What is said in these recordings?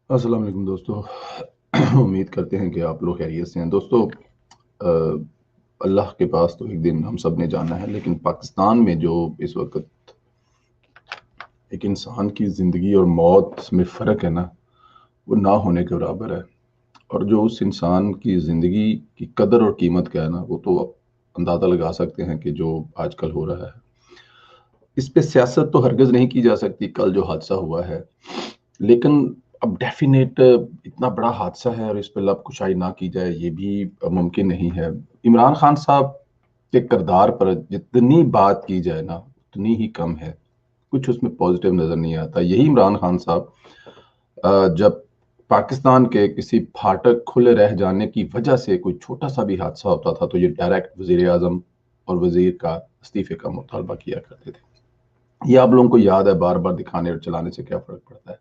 अस्सलाम वालेकुम दोस्तों। उम्मीद करते हैं कि आप लोग खैरियत से हैं दोस्तों। अल्लाह के पास तो एक दिन हम सब ने जाना है, लेकिन पाकिस्तान में जो इस वक्त एक इंसान की ज़िंदगी और मौत में फ़र्क है ना, वो ना होने के बराबर है। और जो उस इंसान की ज़िंदगी की कदर और कीमत क्या है ना, वो तो अंदाज़ा लगा सकते हैं कि जो आजकल हो रहा है। इस पे सियासत तो हरगिज़ नहीं की जा सकती, कल जो हादसा हुआ है। लेकिन अब डेफ़िनेट इतना बड़ा हादसा है और इस पे लब कुशाई ना की जाए, ये भी मुमकिन नहीं है। इमरान खान साहब के किरदार पर जितनी बात की जाए ना, उतनी ही कम है। कुछ उसमें पॉज़िटिव नज़र नहीं आता। यही इमरान खान साहब जब पाकिस्तान के किसी फाटक खुले रह जाने की वजह से कोई छोटा-सा भी हादसा होता था, तो ये डायरेक्ट वज़ीर-ए-आज़म और वज़ीर का इस्तीफ़े का मुतालबा किया करते थे। ये आप लोगों को याद है, बार-बार दिखाने और चलाने से क्या फ़र्क पड़ता है।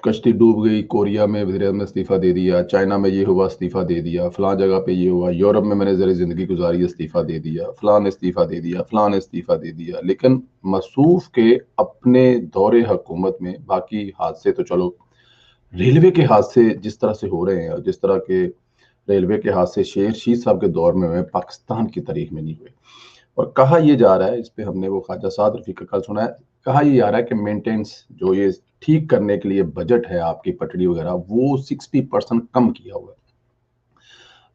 कश्ती डूब गई, कोरिया में वज़ीर-ए-आज़म ने इस्तीफ़ा दे दिया, चाइना में ये हुआ इस्तीफ़ा दे दिया, फलाँ जगह पे ये हुआ, यूरोप में मैंने ज़रा ज़िंदगी गुज़ारी इस्तीफ़ा दे दिया, फलाँ ने इस्तीफ़ा दे दिया, फलाँ ने इस्तीफ़ा दे दिया। लेकिन मसूफ़ के अपने दौरे हुकूमत में बाकी हादसे तो चलो, रेलवे के हादसे जिस तरह से हो रहे हैं और जिस तरह के रेलवे के हादसे शेर शीर साहब के दौर में हुए, पाकिस्तान की तारीख में नहीं हुए। और कहा यह जा रहा है, इस पे हमने वो ख्वाजा साद रफ़ी का कल सुना है, कहा यह जा रहा है कि मेंटेनेंस जो ये ठीक करने के लिए बजट है आपकी पटड़ी वगैरह, वो 60% कम किया हुआ है।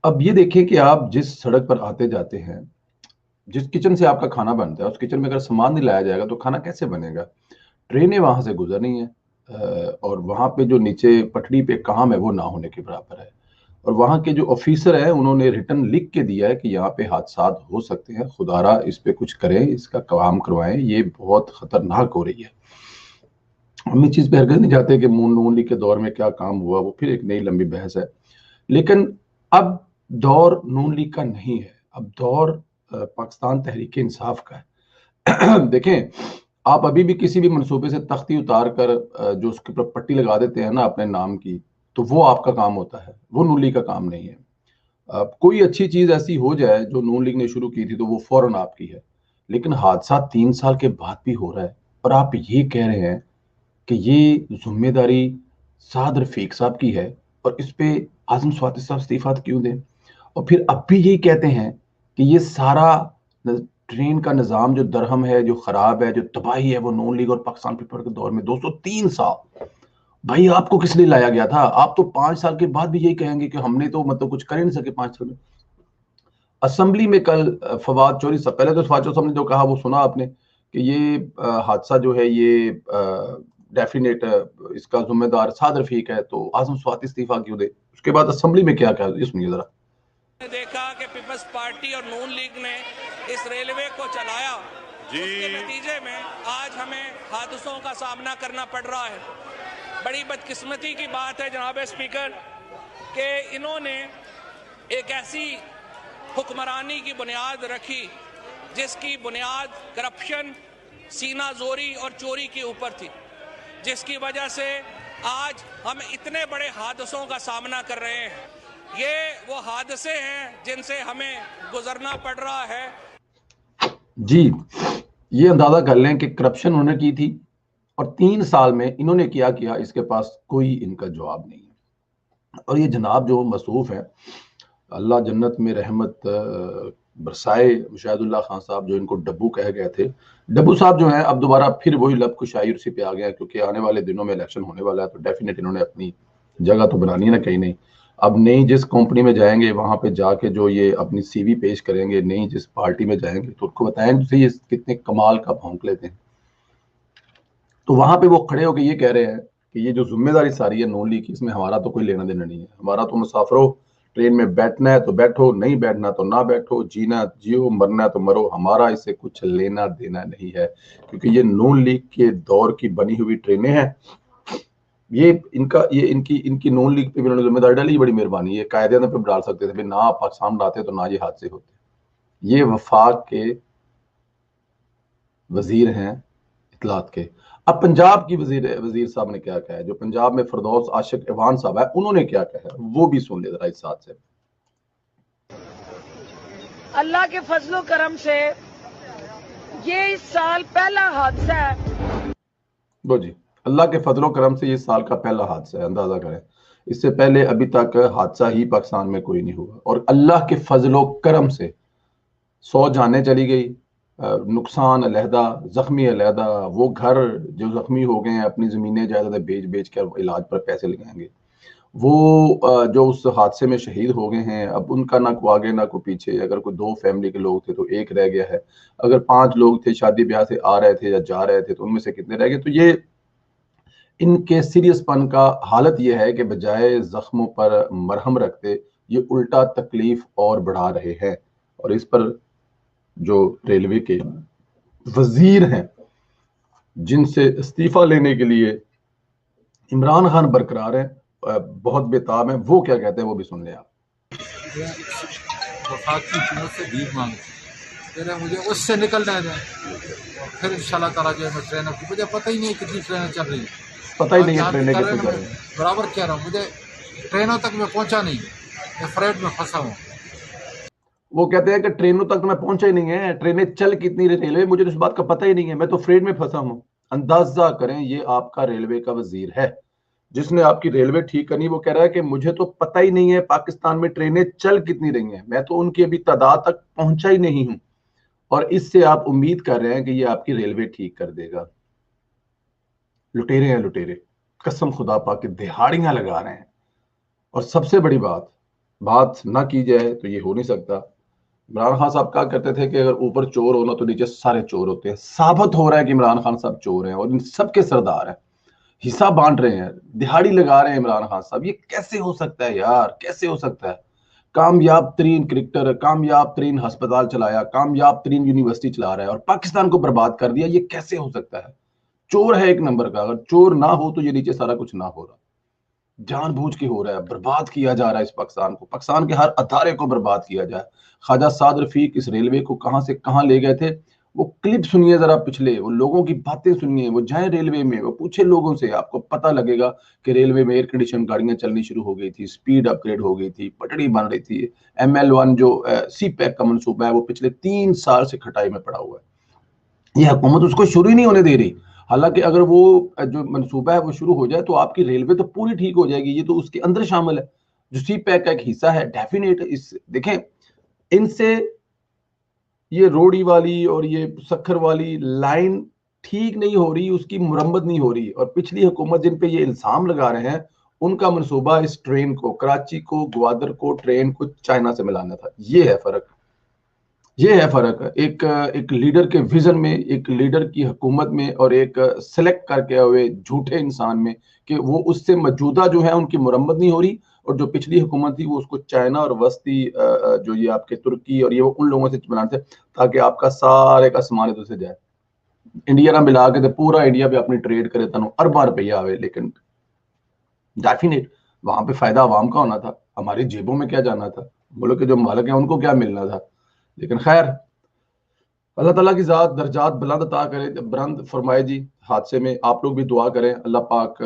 अब ये देखिए कि आप जिस सड़क पर आते जाते हैं, जिस किचन से आपका खाना बनता है, उस किचन में अगर सामान नहीं लाया जाएगा तो खाना कैसे बनेगा? ट्रेनें वहां से गुजरनी है, और वहां पे जो नीचे पटरी पे काम है वो ना होने के बराबर है। और वहां के जो ऑफिसर हैं उन्होंने रिटर्न लिख के दिया है कि यहाँ पे हादसात हो सकते हैं, खुदारा इस पे कुछ करें, इसका काम करवाएं, ये बहुत खतरनाक हो रही है। हम इस चीज पे हरगिज नहीं चाहते कि नून लीग के दौर में क्या काम हुआ, वो फिर एक नई लंबी बहस है। लेकिन अब दौर नून लीग का नहीं है, अब दौर पाकिस्तान तहरीक इंसाफ का है। देखें, आप अभी भी किसी भी मनसूबे से तख्ती उतार कर जो उसके ऊपर पट्टी लगा देते हैं ना अपने नाम की, तो वो आपका काम होता है, वो नून लीग का काम नहीं है। कोई अच्छी चीज ऐसी हो जाए जो नून लीग ने शुरू की थी तो वो फौरन आपकी है। लेकिन हादसा 3 साल के बाद भी हो रहा है और आप ये कह रहे हैं कि ये जिम्मेदारी साद रफीक साहब की है, और इस पे आजम स्वाति साहब इस्तीफा क्यों दें? और फिर अब भी यही कहते हैं कि ये सारा ट्रेन का निज़ाम जो दरहम है, जो खराब है, जो तबाही है, वो नून लीग और पाकिस्तान पीपल के दौर में 203 साल। भाई आपको किस लिए लाया गया था? आप तो 5 साल के बाद भी यही कहेंगे कि हमने तो मतलब कुछ कर ही नहीं सके 5 साल में। असेंबली में कल फवाद चौधरी साहब, पहले तो फवाद चौधरी साहब ने जो कहा वो सुना आपने कि ये हादसा जो है ये डेफिनेट इसका जिम्मेदार साद रफीक है, तो आजम स्वाति इस्तीफा क्यों दे? उसके बाद असेंबली में क्या कहा, ये सुनिए जरा। देखा कि पीपल्स पार्टी और नून लीग ने इस रेलवे को चलाया, उसके नतीजे में आज हमें हादसों का सामना करना पड़ रहा है। बड़ी बदकिस्मती की बात है जनाब स्पीकर कि इन्होंने एक ऐसी हुक्मरानी की बुनियाद रखी जिसकी बुनियाद करप्शन, सीना जोरी और चोरी के ऊपर थी, जिसकी वजह से आज हम इतने बड़े हादसों का सामना कर रहे हैं। ये वो हादसे हैं जिनसे हमें गुजरना पड़ रहा है। जी, ये अंदाजा कर लें कि करप्शन उन्होंने की थी और 3 साल में इन्होंने क्या किया, इसके पास कोई इनका जवाब नहीं है। और ये जनाब जो मसरूफ है, अल्लाह जन्नत में रहमत बरसाए, मुशाहिदुल्लाह खान साहब जो इनको डब्बू कह गए थे, डब्बू साहब जो हैं अब दोबारा फिर वही लब कुशाई उसी पे आ गया, क्योंकि आने वाले दिनों में इलेक्शन होने वाला है, तो डेफिनेट इन्होंने अपनी जगह तो बनानी है ना कहीं नहीं। अब नई जिस कंपनी में जाएंगे वहां पे जाके जो ये अपनी सीवी पेश करेंगे, नई जिस पार्टी में जाएंगे, तो उनको बताएं तो ये कितने कमाल का भौंक लेते हैं। तो वहां पे वो खड़े होकर ये कह रहे हैं कि ये जो जिम्मेदारी सारी है नून लीग की, इसमें हमारा तो कोई लेना देना नहीं है, हमारा तो मुसाफिरों ट्रेन में बैठना है तो बैठो, नहीं बैठना तो ना बैठो, जीना जियो, मरना है तो मरो, हमारा इससे कुछ लेना देना नहीं है, क्योंकि ये नून लीग के दौर की बनी हुई ट्रेनें हैं। ये इनकी इनकी नून लीग पे भी उन्होंने जिम्मेदारी डाली, बड़ी मेहरबानी, ये कायदे पे डाल सकते थे, ना आप पाकिस्तान डालते तो ना ये हादसे होते। ये वफाक के वजीर हैं इतलात के। अब पंजाब की वजीर वजीर साहब ने क्या कहा है, जो पंजाब में फिरदौस आशिक इवान साहब है, उन्होंने क्या कहा है वो भी सुन ले जरा इस साथ से। अल्लाह के फजलो करम से ये इस साल पहला हादसा है। लो जी, اللہ کے فضل و کرم سے یہ سال کا پہلا حادثہ ہے، اندازہ کریں، اس سے پہلے ابھی تک حادثہ ہی پاکستان میں کوئی نہیں ہوا، اور اللہ کے فضل و کرم سے 100 جانیں چلی گئی، نقصان علیحدہ، زخمی علیحدہ، وہ گھر جو زخمی ہو گئے ہیں اپنی زمینیں جائیدادیں بیچ کر علاج پر پیسے لگائیں گے، وہ جو اس حادثے میں شہید ہو گئے ہیں اب ان کا نہ کوئی آگے نہ کوئی پیچھے، اگر کوئی 2 فیملی کے لوگ تھے تو 1 رہ گیا ہے، اگر 5 لوگ تھے شادی بیاہ سے آ رہے تھے یا جا رہے تھے تو ان میں سے کتنے رہ گئے. تو یہ ان کے سیریس پن کا حالت یہ ہے کہ بجائے زخموں پر مرہم رکھتے یہ الٹا تکلیف اور بڑھا رہے ہیں. اور اس پر جو ریلوے کے وزیر ہیں جن سے استعفیٰ لینے کے لیے عمران خان برقرار ہیں، بہت بےتاب ہیں، وہ کیا کہتے ہیں وہ بھی سن لیں آپ. وفاق کی حکومت سے بھیک مانگی کہہ رہے مجھے اس سے نکلنے دیں، پھر انشاءاللہ تعالیٰ جو ہے میں ٹرینوں کی، مجھے پتہ ہی نہیں کتنی ٹرینیں چل رہی ہیں، پتہ ہی نہیں ہے ٹرینیں کتنی چل رہی ہیں، برابر کہہ رہا ہوں مجھے ٹرینوں تک میں پہنچا نہیں، میں فریٹ میں پھنسا ہوں. وہ کہتے ہیں کہ ٹرینوں تک تو میں پہنچا ہی نہیں ہے، ٹرینیں چل کتنی ریلوے مجھے اس بات کا پتہ ہی نہیں ہے، میں تو فریٹ میں پھنسا ہوں. اندازہ کریں یہ آپ کا ریلوے کا وزیر ہے جس نے آپ کی ریلوے ٹھیک کرنی، وہ کہہ رہا ہے کہ مجھے تو پتہ ہی نہیں ہے پاکستان میں ٹرینیں چل کتنی رہی ہیں، میں تو ان کی ابھی تعداد تک پہنچا ہی نہیں ہوں، اور اس سے آپ امید کر رہے ہیں کہ یہ آپ کی ریلوے ٹھیک کر دے گا. لٹیرے ہیں لٹیرے، قسم خدا پاک کے دہاڑیاں لگا رہے ہیں. اور سب سے بڑی بات نہ کی جائے تو یہ ہو نہیں سکتا. عمران خان صاحب کہا کرتے تھے کہ اگر اوپر چور ہونا تو نیچے سارے چور ہوتے ہیں. ثابت ہو رہا ہے کہ عمران خان صاحب چور ہیں اور ان سب کے سردار ہیں، حصہ بانٹ رہے ہیں، دہاڑی لگا رہے ہیں عمران خان صاحب. یہ کیسے ہو سکتا ہے یار، کیسے ہو سکتا ہے؟ کامیاب ترین کرکٹر، کامیاب ترین ہسپتال چلایا، کامیاب ترین یونیورسٹی چلا رہا ہے اور پاکستان کو برباد کر دیا. یہ کیسے ہو سکتا ہے؟ چور ہے ایک نمبر کا. اگر چور نہ ہو تو یہ نیچے سارا کچھ نہ ہو رہا. جان بوجھ کے ہو رہا ہے، برباد کیا جا رہا ہے اس پاکستان کو، پاکستان کے ہر ادارے کو برباد کیا جائے. خواجہ سعد رفیق اس ریلوے کو کہاں سے کہاں لے گئے تھے، وہ کلپ سنیے ذرا پچھلے، وہ لوگوں کی باتیں سنیے، وہ جائیں ریلوے میں، وہ پوچھے لوگوں سے، آپ کو پتہ لگے گا کہ ریلوے میں ایئر کنڈیشن گاڑیاں چلنی شروع ہو گئی تھی، سپیڈ اپ گریڈ ہو گئی تھی، پٹڑی بن رہی تھی. ML1 جو سی پیک کا منصوبہ ہے وہ پچھلے 3 سال سے کھٹائی میں پڑا ہوا ہے. یہ حکومت اس کو شروع ہی نہیں ہونے دے رہی. حالانکہ اگر وہ جو منصوبہ ہے وہ شروع ہو جائے تو آپ کی ریلوے تو پوری ٹھیک ہو جائے گی. یہ تو اس کے اندر شامل ہے جو سی پیک کا ایک حصہ ہے. ڈیفینیٹ دیکھیں ان سے یہ روڑی والی اور یہ سکھر والی لائن ٹھیک نہیں ہو رہی، اس کی مرمت نہیں ہو رہی. اور پچھلی حکومت جن پہ یہ الزام لگا رہے ہیں ان کا منصوبہ اس ٹرین کو، کراچی کو، گوادر کو ٹرین کو چائنا سے ملانا تھا. یہ ہے فرق، یہ ہے فرق ایک لیڈر کے ویژن میں، ایک لیڈر کی حکومت میں، اور ایک سلیکٹ کر کے ہوئے جھوٹے انسان میں کہ وہ اس سے موجودہ جو ہے ان کی مرمت نہیں ہو رہی، اور جو پچھلی حکومت تھی وہ اس کو چائنا اور وسطی جو یہ آپ کے ترکی اور یہ وہ ان لوگوں سے بناتے تھے تاکہ آپ کا سارے کا سامان ادھر سے جائے. انڈیا نہ ملا کے پورا انڈیا پہ اپنی ٹریڈ کرے تنو ارباں روپیہ آوے، لیکن ڈیفینیٹ وہاں پہ فائدہ عوام کا ہونا تھا، ہماری جیبوں میں کیا جانا تھا، ملک کے جو مالک ہیں ان کو کیا ملنا تھا. لیکن خیر اللہ تعالیٰ کی ذات درجات بلند عطا کرے، بلند فرمائے جی. حادثے میں آپ لوگ بھی دعا کریں، اللہ پاک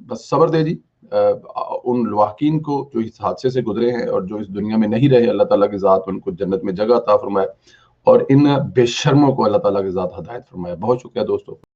بس صبر دے جی ان لواحقین کو جو اس حادثے سے گزرے ہیں اور جو اس دنیا میں نہیں رہے. اللہ تعالیٰ کی ذات ان کو جنت میں جگہ عطا فرمائے اور ان بے شرموں کو اللہ تعالیٰ کی ذات ہدایت فرمائے. بہت شکریہ دوستو.